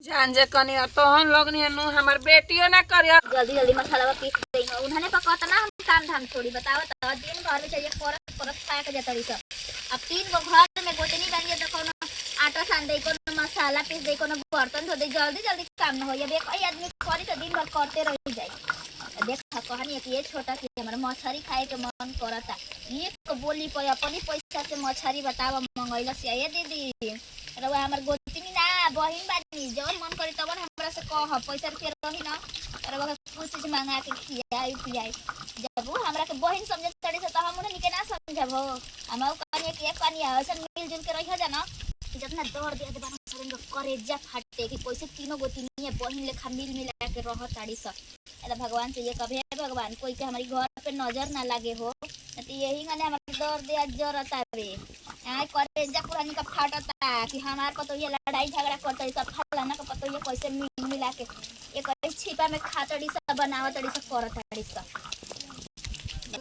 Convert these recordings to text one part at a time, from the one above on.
जान जे कनी तोहन लगनी नु हमर बेटियो ना करियो। जल्दी जल्दी मसाला पीस देंगे उन्होंने पकाता ना हम काम धाम थोड़ी बताओ तो दिन भर में चाहिए परत परत खा के जाता सब। अब 3 गो घर में गोतनी बन गया तो कोनो आटा सान दे कोनो मसाला पीस दे कोनो बर्तन धो दे जल्दी जल्दी काम न हो या एक आदमी करी तो दिन भर करते रह जाए। देख कहनी कि ये छोटा कि हमारा मछली खाए के मन करता एक बोली पर अपनी पैसा से मछली बतावा मंगैला से ये दीदी रवा हमर गोतनी ना बहिन बानी जब मन करी तब हमरा से कह पैसा के रही ना रवा कुछ चीज मांगा के खियाई पियाई जब हमरा के बहिन समझे तड़ी से तो हम उन्हें निके ना समझबो हम कहनी कि एक कनिया ऐसा मिलजुल के रही जाना जितना दौड़ दिया के बाना सरंग करेजा फाटे कि पैसे तीनों गोतनी है बहिन लेखा मिल मिला के रह ताड़ी सब। अरे भगवान से ये कभी भगवान कोई के हमारी घर पे नजर ना लगे हो तो यही गाने हमारे दौड़ दिया जरता रे आई करेजा पुरानी का फाटता कि हमार को तो ये लड़ाई झगड़ा करता है सब फलाना को पता ये कैसे मिल मिला के एक छिपा में खातड़ी सब बनावतड़ी सब करतड़ी सब।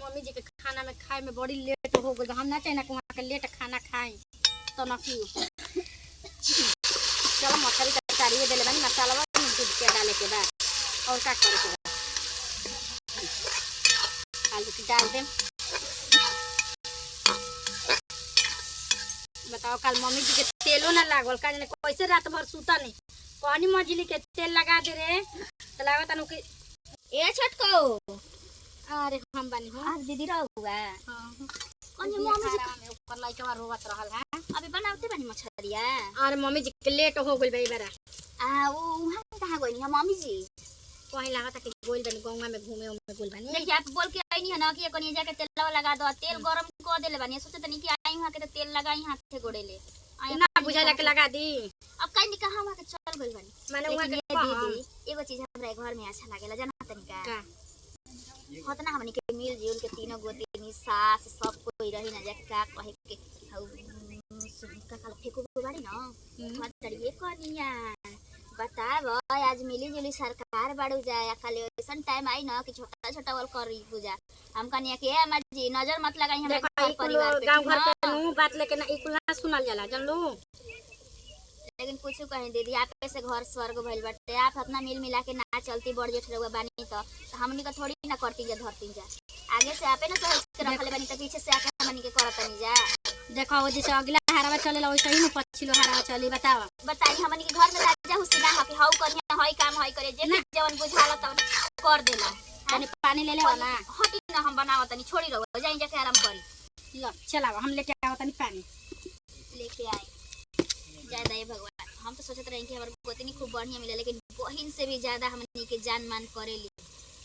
मम्मी जी के खाना में खाए में बड़ी लेट हो गई हम ना चाहिए ना वहाँ के लेट खाना खाएं तो ना की चलो मछली तरकारी दे बनी मसाला दूध के डाले के बाद और क्या करे के बाद आलू की डाल दे। बताओ कल मम्मी जी के तेलो ना लागल का कैसे रात भर सूता नहीं कहनी मछली के तेल लगा दे रे तो लागत अनु के ए छटको अरे हम बनी हो आज दीदी रहुआ हां कौन जी मम्मी जी में ऊपर लइका रोवत रहल है अभी बनावते बनी मछलिया। अरे मम्मी जी के लेट हो गइल बई बारा आ वो वहां कहां गई है मम्मी जी कहीं लागत कि गोल बनी गंगा में घूमे गोल बनी देखिए आप बोल के आई नहीं है ना कि कनी जाके तेल लगा दो तेल गरम कर देले बनी सोचे तनी कि आई वहां के तो तेल लगाई हाथ से गोड़ेले ना बुझाला के लगा दी अब कहीं नहीं कहां वहां के चल गइल बनी माने वहां के दीदी एगो चीज हमरा घर में अच्छा लागेला जाना तनी का होतना हमनी के मिल जुल के तीनों गोतनी सास सब कोई रही ना जाके का कहे के का काल फेंको बाड़ी ना मतड़िए कनिया बताब आज मिली जुली सरकार बाड़ू जाए खाली ऐसा टाइम आई ना कि छोटा छोटा वाल करी पूजा हम कनिया के अम्मा जी नजर मत लगाई हमरा परिवार पे गांव घर के नु बात लेके ना इकुल ना सुनल जाला जानलू लेकिन कुछ कहीं दीदी आप से घर स्वर्ग भइल बाटे आप अपना मिल मिला के ना चलती बड़ जेठ रहुआ बानी तो हमनी का थोड़ी ना करती जा धरती जा आगे से आपे ना सहज के रखले बानी तो पीछे से आके हमनी के करतनी जा। देखो वो जैसे अगला हरावा चलेला वैसे ही न पछिलो हरावा चली बताओ बताई हमनी के घर में राजा हुसैना ह कि हौ करिया हई काम हई करे जे जवन बुझाला तवन कर देला तनी पानी ले ले ना हटी ना हम बनावतनी छोड़ी रहो जाई जाके आराम करी लो चलाओ हम लेके आवतनी पानी लेके आई ज्यादा ये भगवान हम तो सोचत रहे कि हमारे गोतनी खूब बढ़िया मिले लेकिन बहिन से भी ज्यादा हमनी के जान मान करेली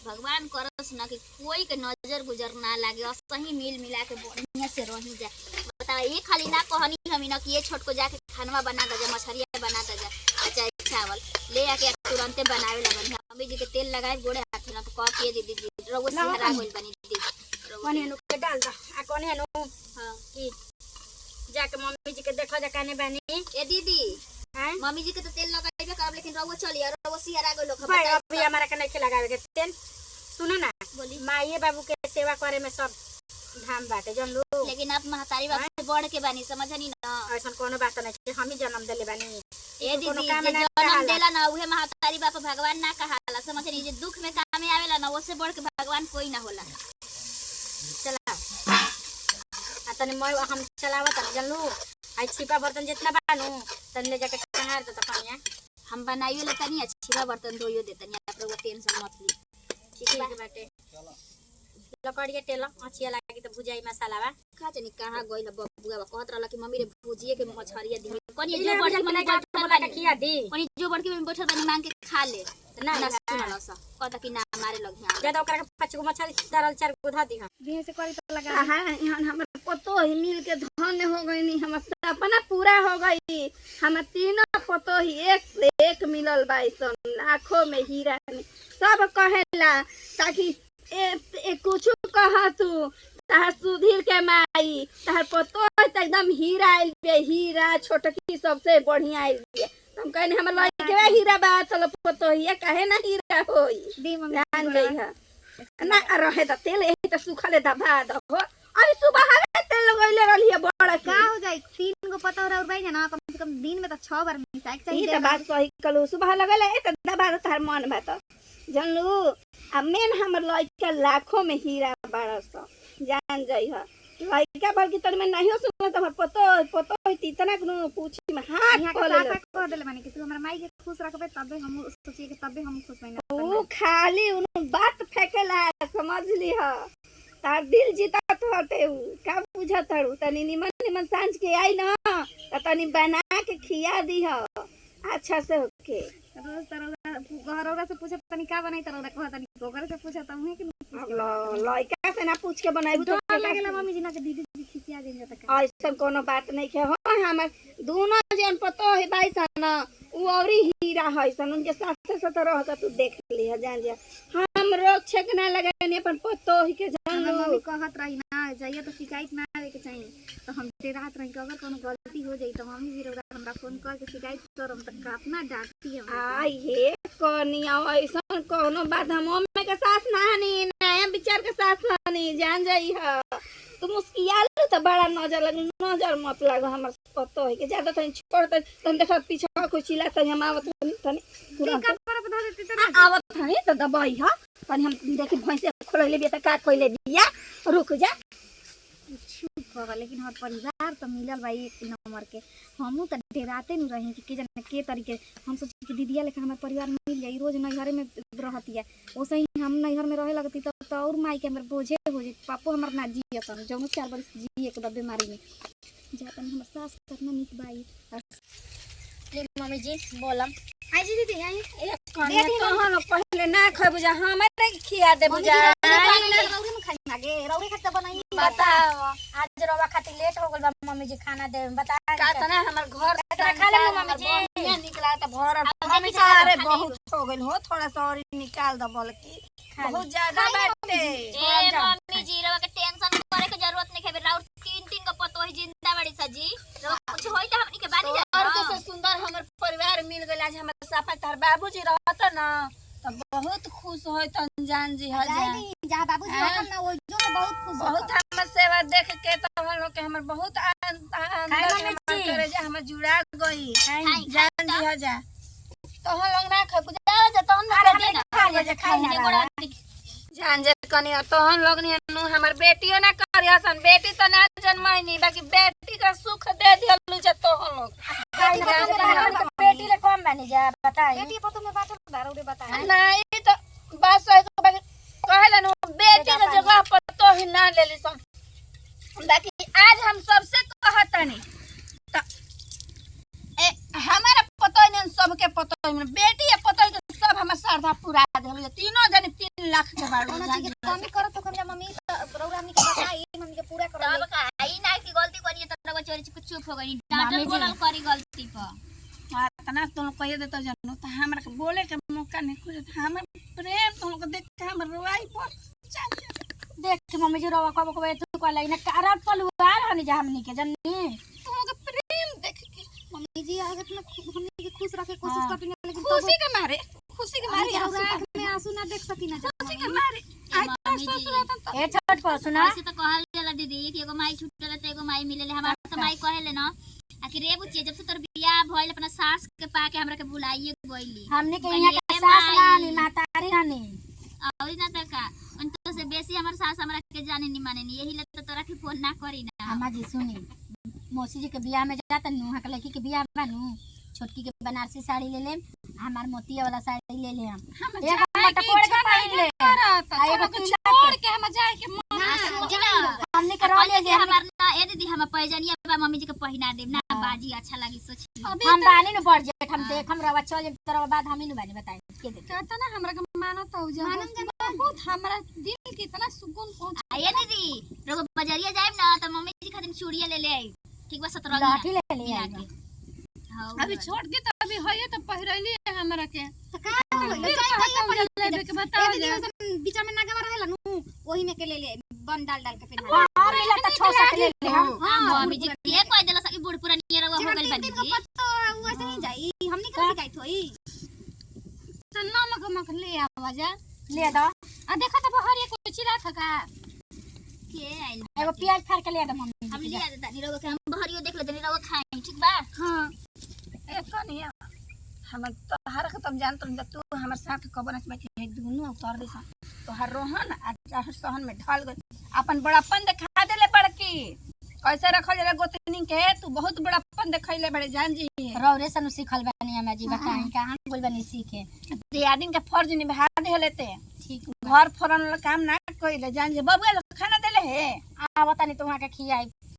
भगवान करस ना कि कोई के नजर गुजर ना लागे और सही मिल मिला के बढ़िया से रही जाए। बताओ ये खाली ना कहनी हम ना कि ये छोट को जाके खानवा बना दे जा मछलिया बना दे जा अच्छा चावल ले आके तुरंते बनावे लगन मम्मी जी के तेल लगाए गोड़े हाथ ना तो कह के दीदी रोगो से हरा होइल बनी दीदी कोने नु के डाल दा आ कोने नु हां की जाके मम्मी जी के देखो जा काने बानी ए दीदी हैं मम्मी जी के तो तेल लगाइबे करब लेकिन रउवा चली और रउवा सिहरा गइल लोग भाई अभी हमारा के नहीं लगावे के तेल सुनो ना बोली माईए बाबू के सेवा करे में सब धाम बाटे जन लो लेकिन आप महतारी बाप से बढ़ के बानी समझनी ना ऐसा कोनो बात नहीं हम ही जन्म देले बानी ए दीदी जे जन्म देला ना उहे महतारी बाप भगवान ना कहाला समझनी जे दुख में काम आवेला ना ओसे बढ़ के भगवान कोई ना होला। चला आ तने मैं हम चलावत जन लो आई छिपा बर्तन जितना बानू तने ले जाके कहार तो पानिया हम बनाइयो ले तनी छिपा बर्तन धोइयो दे तनी आप लोग टेंशन मत ली ठीक है बाटे लकड़िया तेल अच्छी लागी तो भुजाई मसाला बा का जानी कहां गइल बबुआ कहत रहला कि मम्मी रे भुजिए के मछरिया दी कनी जो बड़ के बैठल बानी खिया दी कनी जो बड़ के बैठल बानी मांग के खा ले ना ना सुनला सा कहता कि ना मारे लग यहां ज्यादा ओकरा के 5 गो मछली डाल 4 गो धा दी हां देह से करी तो लगा हां यहां हमर पतो ही मिल के धन हो गईनी हमर सपना पूरा हो गई हम तीनों पतो ही एक से एक मिलल बाइसन लाखों में हीरा सब कहेला ताकि ए कुछ कहा तू तार सुधीर के माई तार पतो एकदम हीरा आइल बे हीरा छोटकी सबसे बढ़िया आइल बे हम कहने हमर लइके हीरा बा चलो पतो ही काहे ना हीरा होई दी जान गई है ना रहे त तेल एही त सुखले दबा दो अभी सुबह हवे तेल लगैले रहलिए बड़ा का हो जाई 3 गो पता और भाई ना कम से कम दिन में तो 6 बार मिसाई ई चाहिए त बात सही कलू सुबह लगैले त दबा तार मन में त जानलू आ मेन हमर लइका लाखों में हीरा बारस जान जाइ ह लइका बल्कि तन में नहीं सुन त हमर पतो इतना कुनु पूछी में हाथ यहाँ खोले का साफा कह देले माने कि तू हमरा माई के खुश रखबे तबे हम सोचिए कि तबे हम खुश होइना ऊ खाली उन बात फेंकेला समझ ली ह तार दिल जीतत हटे ऊ का बुझत हड़ू तनी निमन सांझ के आई ना त तनी बना के खिया दी ह अच्छा से होके रोज तरह घरौरा से पूछत तनी का बनाई तरह कह तनी गोगर से पूछत हूं कि लइका से ना पूछ के बनाई तो लागेला मम्मी जी ना के दीदी जी खिसिया देन जता ऐसा कोनो बात नहीं है हो हमर दोनों जन पतो है भाई सन उ औरी हीरा है सन उनके साथ साथ रह के तू देख ली है जान जा हम रोक छक ना लगाने अपन पतो ही के जान लो मम्मी कहत रही ना जाइए तो शिकायत ना आवे के चाहिए तो हम ते रात रही अगर कोनो गलती हो जाई तो मम्मी जी रोरा हमरा फोन कर के शिकायत करम त कितना डांटती है आई हे कनिया ऐसा कोनो बात हम मम्मी के साथ ना हनी नया विचार के साथ हनी जान जाई है तू मुस्कियालू तो बड़ा नजर मत लागो हमर पतो है के ज्यादा तनी छोड़ तन देखा पीछे कोई चिल्ला तनी हम आवत तनी तुरंत पर बता देती तो आवत हनी तो दबाई ह तनी हम देखि भैंसे खोलैले बिया त का खोले बिया रुक जा चुप हो लेकिन हमार परिवार तो मिलल भाई एक नंबर के हमहू त डेराते न रही कि जाने के तरीके हम सोची कि दीदिया लेखा हमार परिवार मिल जाई रोज नैहर में रहती है ओसे ही हम नैहर में रहे लगती तो और माई के हमर बोझे हो जाई पापो हमर ना जिए अपन जौन 4 बरस जिए के बाद बीमारी में जातन हमर सास कितना निक बाई मम्मी जी बोलम आई जी दीदी आई कनिया कहां न पहले ना खबु जा हमरे खिया दे बुझा रौरी में खाई मागे रौरी खट्टा बनाई बताओ आज रवा खातिर लेट हो गल बा मम्मी जी खाना दे बता का तना हमर घर खा ले मम्मी जी ये निकला त भर हम सारे बहुत हो गइल हो थोड़ा सा और निकाल द बोल की बहुत ज्यादा बाटे ए मम्मी जी रवा के टेंशन करे के जरूरत नहीं है राउर 3 को पतो ही जिंदा बड़ी सजी कुछ होई त हमनी के बानी जा और कैसे सुंदर हमर परिवार मिल गइल आज हमर साफा तार बाबूजी रहत न त बहुत खुश होय त जान जी हजार जा बाबूजी हम ना वो जो बहुत खुश बहुत हमर सेवा देख के त हम लोग के हमर बहुत अंदर में मन करे जे हमर जुड़ा गई जान जी हजार तो हम लोग ना खा जा जा तो हम खा ले जान जे कनिया तो हम लोग ने हमर बेटियो ना करियसन बेटी तो ना जन्मैनी बाकी बेटी का सुख दे दियलु जे तो हम लोग बेटी ले कम बनी जा बताई बेटी पतो में बात रौरी बताए नहीं तो बस कहलन बेटी के जगह पर तो ही ना लेली सन बाकी आज हम सबसे कहतनी त हमारा पतो नहीं सबके पतो नहीं बेटी है पतो के सब हमर श्रद्धा पूरा देल तीनों जने 3 लाख के बाड़ू कमी करो तो कम मम्मी रौरा हमनी के बताई मम्मी के पूरा करो तब का आई ना की गलती करिए त रवा चोरी कुछ चुप हो गई डांटल बोलल करी गलती पर तना तुम कह देतो जानो त हमरा के बोले के मौका नहीं खुजत हमर प्रेम तुम को देख के हमर रोई पर देख मम्मी जी रवा कब कब तू कहले ना कारण पलवार हनी जा हमनी के जन्नी तुम के प्रेम देख के मम्मी जी अगर तुम हमनी के खुश रखे कोशिश करती लेकिन खुशी के मारे आंख में आंसू ना देख सकी ना खुशी के मारे आज तो ससुर त ए छोट को सुना ऐसे तो कहल जाला दीदी कि एगो माई छूटले त एगो माई मिलेले हमार तो माई कहेले ना आखिर रे बुच्ची जब से तोर बियाह भइल अपना सास के पाके हमरा के बुलाइए गइली हमनी के यहाँ के सास नानी मातारी नानी और ना तका उनको से बेसी हमर सास हमरा के जाने नहीं माने नहीं यही ले तो तोरा के फोन ना करी ना अम्मा जी सुनी मौसी जी के बियाह में जाता नु हक लड़की के बियाह बानू छोटकी के बनारसी साड़ी ले ले हमार मोतिया वाला साड़ी ले ले हम एक मटा कोड़ के पहन ले एगो छोड़ के हम जाए के हमने करवा ले जे हमार ना ए दीदी हम पैजनिया बा मम्मी जी के पहिना देब ना बाजी अच्छा लागी सोची हम बानी न बढ़ जे हम देख हम रवा चल तरह बाद हम ही न बानी बताई के दे कहता ना हमरा के मानत हो जा बहुत हमरा दिल के इतना सुकून पहुंच आइए दीदी रोग बाजारिया जाएब ना त मम्मी जी खातिर चूड़िया ले ले आई ठीक बा 17 लाठी ले ले आई अभी छोड़ दी तो अभी होइए तो पहिरैली हमरा के बताओ बीच में ना गवा रहेला नु ओही में के ले ले बन डाल डाल के पहना और मिला त 6 ले ले हम हां मम्मी जी ये कोई देला सकी बूढ़ पुरानी नियर हो गइल बनी जी तो वैसे ही जाई हमनी के शिकायत होई तो नमक मक ले आवा जा ले दो आ देखा त बहरिया कुछ चिरा थका के आइल एगो प्याज फाड़ के ले आ मम्मी हम लिया देता निरवा के हम बहरियो देख लेते निरवा खाई ठीक बा हां ए कनिया हम तोहर के तुम जानत रह तू हमर साथ कबरस बैठी है दोनों उतार दे सा तोहर रोहन आ चाहे सहन में ढाल गई अपन बड़ापन दिखा देले बड़की कैसे रखल जरा गोतनी के तू बहुत बड़ापन दिखैले बड़े जान जी रौरे सनु सीखल बानी हम जी बताई कहां बोल बानी सीखे दियादिन के फर्ज निभा दे लेते ठीक घर फरन वाला काम ना कइले जान जे बबुआ खाना देले है आ बतानी तो वहां के खियाई